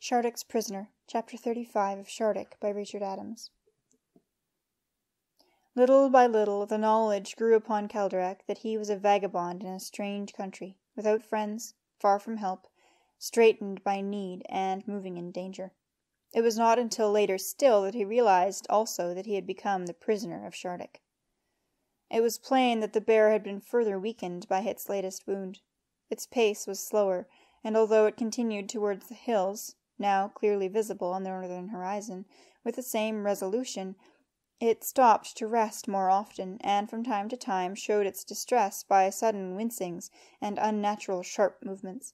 Shardik's Prisoner, Chapter 35 of Shardik by Richard Adams. Little by little the knowledge grew upon Keldarak that he was a vagabond in a strange country, without friends, far from help, straitened by need, and moving in danger. It was not until later still that he realized also that he had become the prisoner of Shardik. It was plain that the bear had been further weakened by its latest wound. Its pace was slower, and although it continued towards the hills, now clearly visible on the northern horizon, with the same resolution, it stopped to rest more often, and from time to time showed its distress by sudden wincings and unnatural sharp movements.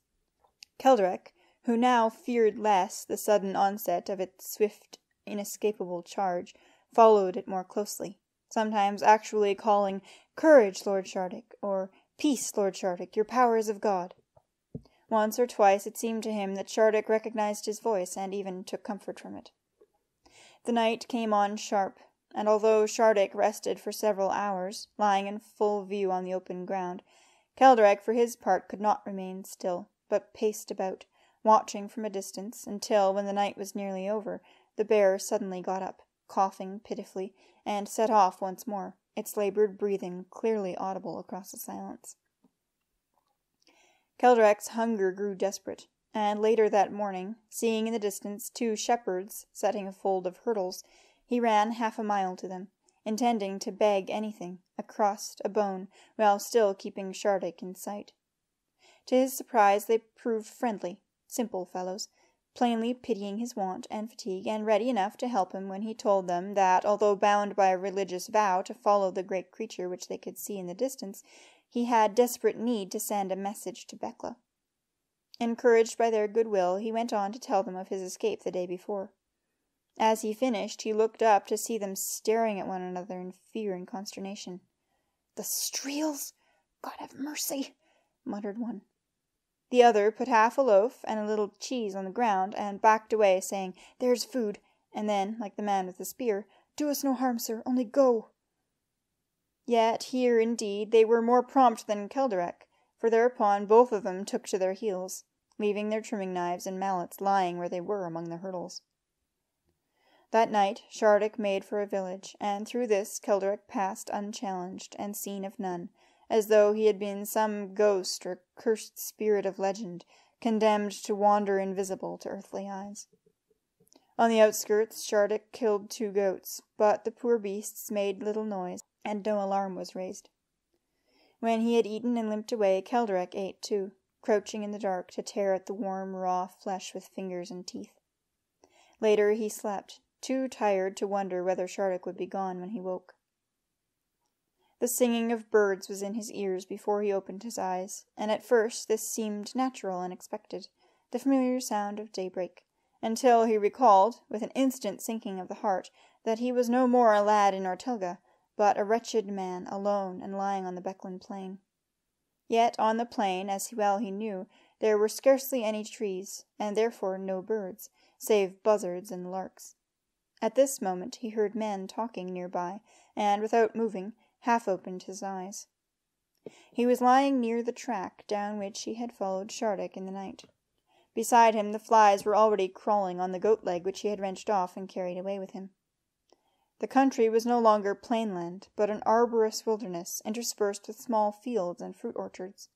Keldarak, who now feared less the sudden onset of its swift, inescapable charge, followed it more closely, sometimes actually calling, "Courage, Lord Shardik," or "Peace, Lord Shardik, your power is of God." Once or twice it seemed to him that Shardik recognized his voice, and even took comfort from it. The night came on sharp, and although Shardik rested for several hours, lying in full view on the open ground, Keldarak for his part could not remain still, but paced about, watching from a distance, until, when the night was nearly over, the bear suddenly got up, coughing pitifully, and set off once more, its laboured breathing clearly audible across the silence. Keldarak's hunger grew desperate, and later that morning, seeing in the distance 2 shepherds setting a fold of hurdles, he ran 1/2 mile to them, intending to beg anything, a crust, a bone, while still keeping Shardik in sight. To his surprise they proved friendly, simple fellows, plainly pitying his want and fatigue, and ready enough to help him when he told them that, although bound by a religious vow to follow the great creature which they could see in the distance, he had desperate need to send a message to Bekla. Encouraged by their goodwill, he went on to tell them of his escape the day before. As he finished, he looked up to see them staring at one another in fear and consternation. "The Streels! God have mercy!" muttered one. The other put half a loaf and a little cheese on the ground, and backed away, saying, "There's food," and then, like the man with the spear, "Do us no harm, sir, only go." Yet here, indeed, they were more prompt than Keldarak, for thereupon both of them took to their heels, leaving their trimming knives and mallets lying where they were among the hurdles. That night Shardik made for a village, and through this Keldarak passed unchallenged, and seen of none, as though he had been some ghost or cursed spirit of legend, condemned to wander invisible to earthly eyes. On the outskirts Shardik killed 2 goats, but the poor beasts made little noise, and no alarm was raised. When he had eaten and limped away, Keldarak ate too, crouching in the dark to tear at the warm, raw flesh with fingers and teeth. Later he slept, too tired to wonder whether Shardik would be gone when he woke. The singing of birds was in his ears before he opened his eyes, and at first this seemed natural and expected, the familiar sound of daybreak, until he recalled, with an instant sinking of the heart, that he was no more a lad in Ortelga, but a wretched man, alone and lying on the Beckland plain. Yet on the plain, as well he knew, there were scarcely any trees, and therefore no birds, save buzzards and larks. At this moment he heard men talking near by, and, without moving, half opened his eyes. He was lying near the track down which he had followed Shardik in the night. Beside him the flies were already crawling on the goat leg which he had wrenched off and carried away with him. The country was no longer plainland, but an arborous wilderness, interspersed with small fields and fruit orchards.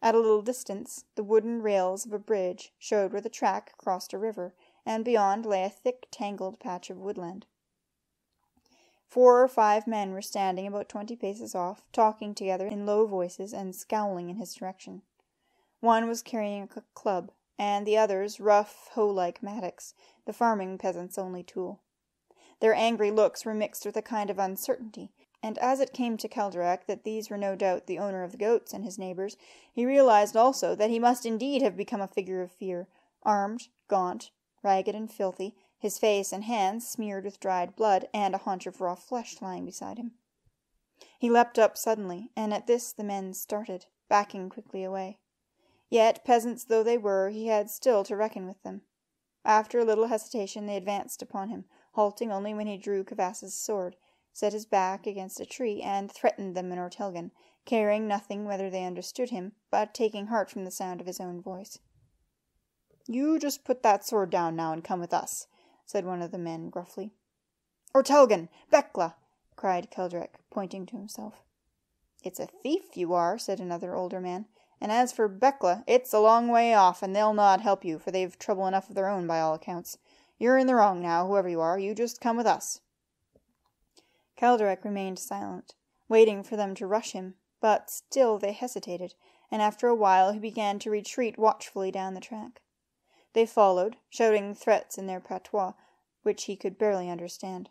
At a little distance, the wooden rails of a bridge showed where the track crossed a river, and beyond lay a thick, tangled patch of woodland. 4 or 5 men were standing about 20 paces off, talking together in low voices and scowling in his direction. One was carrying a club, and the others rough, hoe-like mattocks, the farming peasant's only tool. Their angry looks were mixed with a kind of uncertainty, and as it came to Keldarak that these were no doubt the owner of the goats and his neighbours, he realized also that he must indeed have become a figure of fear, armed, gaunt, ragged and filthy, his face and hands smeared with dried blood, and a haunch of raw flesh lying beside him. He leapt up suddenly, and at this the men started, backing quickly away. Yet, peasants though they were, he had still to reckon with them. After a little hesitation they advanced upon him, halting only when he drew Kvass's sword, set his back against a tree, and threatened them in Ortelgan, caring nothing whether they understood him, but taking heart from the sound of his own voice. "You just put that sword down now and come with us," said one of the men gruffly. "Ortelgan! Bekla!" cried Keldrek, pointing to himself. "It's a thief you are," said another older man. "And as for Bekla, it's a long way off, and they'll not help you, for they've trouble enough of their own by all accounts. You're in the wrong now, whoever you are. You just come with us." Keldrek remained silent, waiting for them to rush him, but still they hesitated, and after a while he began to retreat watchfully down the track. They followed, shouting threats in their patois, which he could barely understand.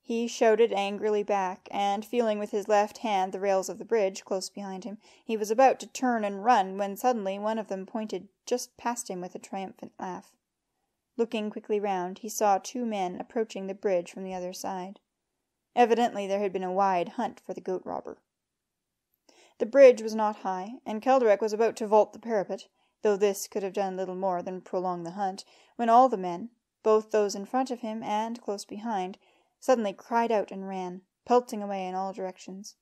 He shouted angrily back, and, feeling with his left hand the rails of the bridge close behind him, he was about to turn and run, when suddenly one of them pointed just past him with a triumphant laugh. Looking quickly round, he saw two men approaching the bridge from the other side. Evidently there had been a wide hunt for the goat robber. The bridge was not high, and Keldrek was about to vault the parapet, though this could have done little more than prolong the hunt, when all the men, both those in front of him and close behind, suddenly cried out and ran, pelting away in all directions.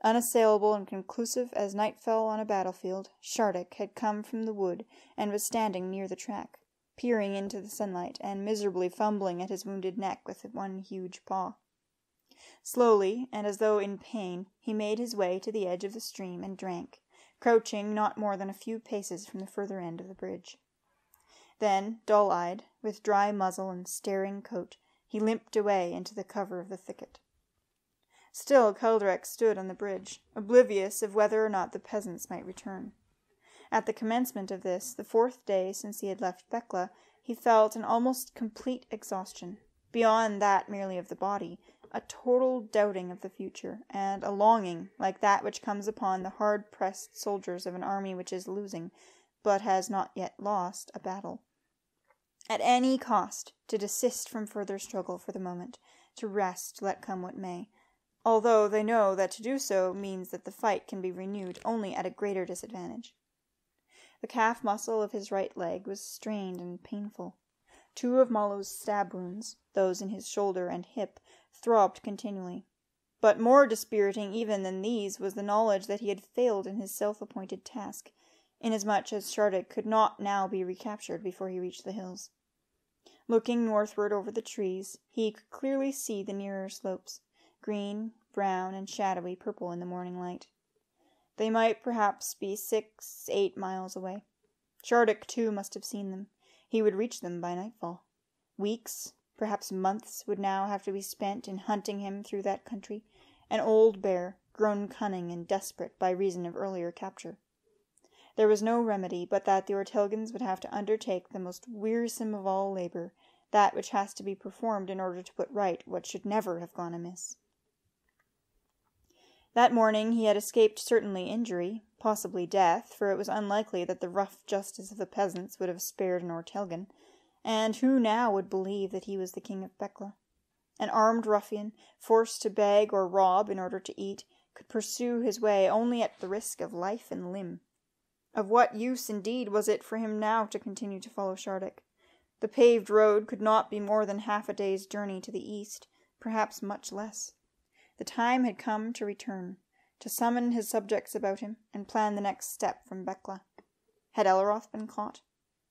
Unassailable and conclusive as night fell on a battlefield, Shardik had come from the wood and was standing near the track, peering into the sunlight and miserably fumbling at his wounded neck with one huge paw. Slowly, and as though in pain, he made his way to the edge of the stream and drank, crouching not more than a few paces from the further end of the bridge. Then, dull-eyed, with dry muzzle and staring coat, he limped away into the cover of the thicket. Still Keldrek stood on the bridge, oblivious of whether or not the peasants might return. At the commencement of this, the 4th day since he had left Bekla, he felt an almost complete exhaustion, beyond that merely of the body, a total doubting of the future, and a longing, like that which comes upon the hard-pressed soldiers of an army which is losing, but has not yet lost, a battle. At any cost, to desist from further struggle for the moment, to rest, let come what may, although they know that to do so means that the fight can be renewed only at a greater disadvantage. The calf muscle of his right leg was strained and painful. 2 of Molo's stab wounds, those in his shoulder and hip, throbbed continually. But more dispiriting even than these was the knowledge that he had failed in his self-appointed task, inasmuch as Shardik could not now be recaptured before he reached the hills. Looking northward over the trees, he could clearly see the nearer slopes, green, brown, and shadowy purple in the morning light. They might perhaps be 6-8 miles away. Shardik, too, must have seen them. He would reach them by nightfall. Weeks, perhaps months, would now have to be spent in hunting him through that country, an old bear, grown cunning and desperate by reason of earlier capture. There was no remedy but that the Ortelgans would have to undertake the most wearisome of all labour, that which has to be performed in order to put right what should never have gone amiss. That morning he had escaped certainly injury, possibly death, for it was unlikely that the rough justice of the peasants would have spared an Ortelgan, and who now would believe that he was the king of Bekla? An armed ruffian, forced to beg or rob in order to eat, could pursue his way only at the risk of life and limb. Of what use, indeed, was it for him now to continue to follow Shardik? The paved road could not be more than half a day's journey to the east, perhaps much less. The time had come to return, to summon his subjects about him, and plan the next step from Bekla. Had Eleroth been caught?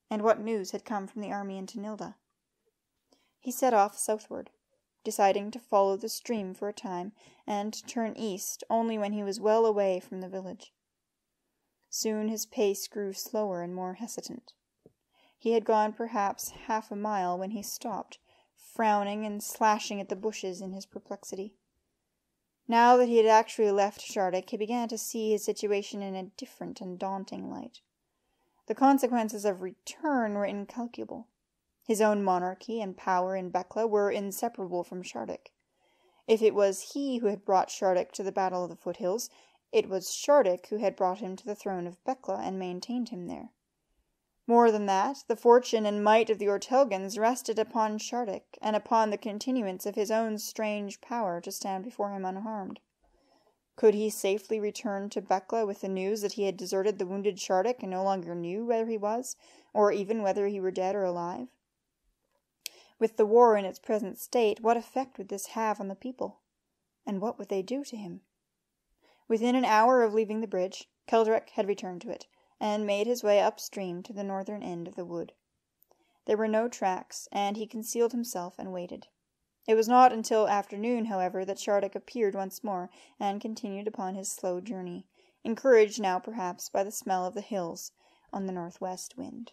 And what news had come from the army into Nilda? He set off southward, deciding to follow the stream for a time, and to turn east only when he was well away from the village. Soon his pace grew slower and more hesitant. He had gone perhaps half a mile when he stopped, frowning and slashing at the bushes in his perplexity. Now that he had actually left Shardik, he began to see his situation in a different and daunting light. The consequences of return were incalculable. His own monarchy and power in Bekla were inseparable from Shardik. If it was he who had brought Shardik to the Battle of the Foothills, it was Shardik who had brought him to the throne of Bekla and maintained him there. More than that, the fortune and might of the Ortelgans rested upon Shardik, and upon the continuance of his own strange power to stand before him unharmed. Could he safely return to Bekla with the news that he had deserted the wounded Shardik and no longer knew where he was, or even whether he were dead or alive? With the war in its present state, what effect would this have on the people? And what would they do to him? Within an hour of leaving the bridge, Keldrek had returned to it, and made his way upstream to the northern end of the wood. There were no tracks, and he concealed himself and waited. It was not until afternoon, however, that Shardik appeared once more, and continued upon his slow journey, encouraged now perhaps by the smell of the hills on the northwest wind.